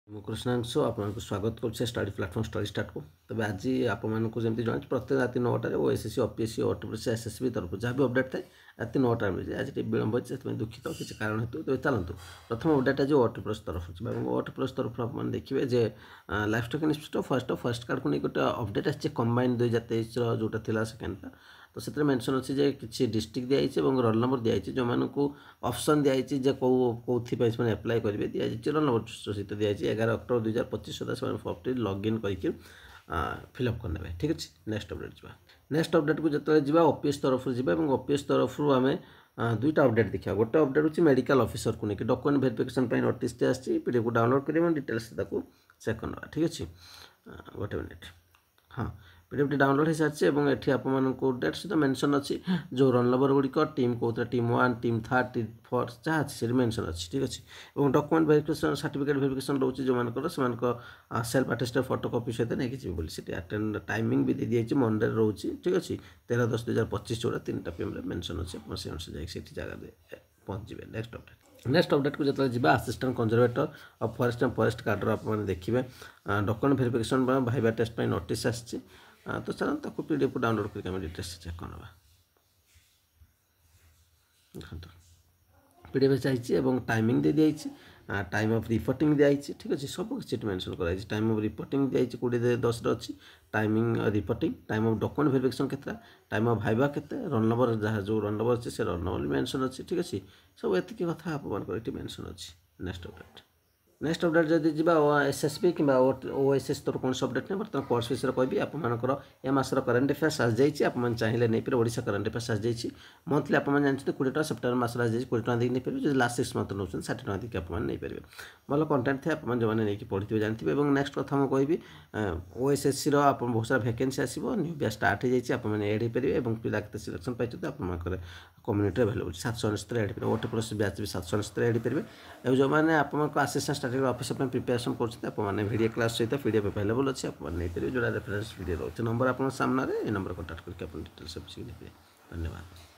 ମୁଁ କୃଷ୍ଣାଂଶୁ ଆପଣଙ୍କୁ ସ୍ୱାଗତ କରୁଛି ଷ୍ଟଡି ପ୍ଲାଟଫର୍ମ ଷ୍ଟଡି ଷ୍ଟାର୍ଟ को तबे आज आपको जमी जाना प्रत्येक राति 9टार ओएसएससी ओपीएससी ओटीपीसी एसएसबी तरफ जहाँ भी अपडेट थाए राति 9टार मिले आज विलंब होती दुखित किसी कारण हेतु तो चलते प्रथम अपडेट आज ओटीपीएस तरफ ओटीपीएस तरफ आप देखिए जे लाइफस्टॉक इन्स्टीट्यूट फर्स्ट कार्ड को नहीं गोटे अपडेट आसी कंबाइन 2023 जोटा था सेकेंडटा तो से मेनसन अच्छे जे किसी डिस्ट्रिक्ट दिखाई रोल नंबर दिखाई जो मानक ऑप्शन दिखाई जे कौन से एप्लाय करेंगे दिखाई रोल नंबर सहित दिखाई 11 अक्टोबर 2025 सुधा से फॉर्म लॉगिन करके फिलअप करने ठीक अच्छे नेक्स्ट अपडेट जा नेक्स्ट अपडेट को जो जा ओपीएस तरफ जा ओपीएस तरफ आम दुईटा अपडेट देखा गोटे अपडेट होची मेडिकल ऑफिसर को लेकिन डॉक्यूमेंट वेरिफिकेशन नोटिस आसी पीडीएफ को डाउनलोड करेंगे डिटेल्स चेक करना ठीक अच्छे गोटे मिनिट हाँ पीडीएफ डाउनलोड हो सारी एटी आपको डेट सहित मेंशन अच्छी जो रोल नंबर गुड़िक टीम कौन टीम 1 टीम 3 टीम 4 जहाँ अच्छी मेंशन अच्छी ठीक अच्छे और डॉक्यूमेंट वेरिफिकेशन सर्टिफिकेट वेरिफिकेशन रोचे जो मानकर सेल्फ अटेस्टेड फोटोकॉपी सहित नहीं जी बोली अटेंड टाइमिंग भी दे दी मंडे रोचे ठीक अच्छे 13/10/2025 जोड़ा 3टा PM मेंशन अच्छे से अनुसार जाए जगह पहुँचे नेक्स्ट अपडेट नेक्स्ट अपडेट को जो जा असिस्टेंट कंजर्वेटर और फॉरेस्ट एंड फॉरेस्ट गार्डर आप देखिए document verification viva test notice आसी तो चलो पीडीएफ को डाउनलोड करके डिटेल्स चेक करना देखो पीडीएफ चाहिए timing they the time of reporting दिखाई ठीक अच्छे सब किसी मेंशन कराई टाइम ऑफ रिपोर्टिंग दिखाई 20/10 अच्छी timing reporting time of document verification के टाइम ऑफ भाइबा के रोल नंबर जहाँ जो रोल नंबर अच्छे से रोल नंबर मेंशन अच्छी ठीक अच्छे सब एतिक कथा आप मेंशन अच्छी नेक्स्ट अपडेट जदि जी एसएसबी कि ओएसएस तो कौन अपडेट नहीं बर्तमान कोर्स विषय कहि आपर ए मासर करेन्ट अफेयर्स आज जाइए आप चाहिए नहीं पारे ओडिशा करेन्ट अफेयर्स आज जाइए मंथली आप जानते 20 टका सेप्टेम्बर मासर आज जाइए 20 टका नहीं पारे जो लास्ट 6 मंथ नौ 60 टका देखिए आप नहीं पारे भल कंटेंट थे आप जो नहीं पढ़ी जानते हैं नेक्स्ट कथा मुझे ओएसएससी आप बहुत सारा भैकेंसी आसो न्यू बैच स्टार्ट हो जाए आप एड हो पारे और पिला के सिलेक्शन पाई आप कम्युनिटी अवेलेबल 769 एड पारे ओटी प्लस बैच भी 769 एड पारे और जो मैंने आप असिस्टेंट स्टैटिस्टिकल ऑफिसर में प्रिपरेशन करते वीडियो क्लास सहित पीडीएफ अवेलेबल अच्छे आप नहीं पारे जो रेफरेंस वीडियो रोचे नंबर आप सामने ये नंबर कॉन्टैक्ट करके डिटेल्स धन्यवाद।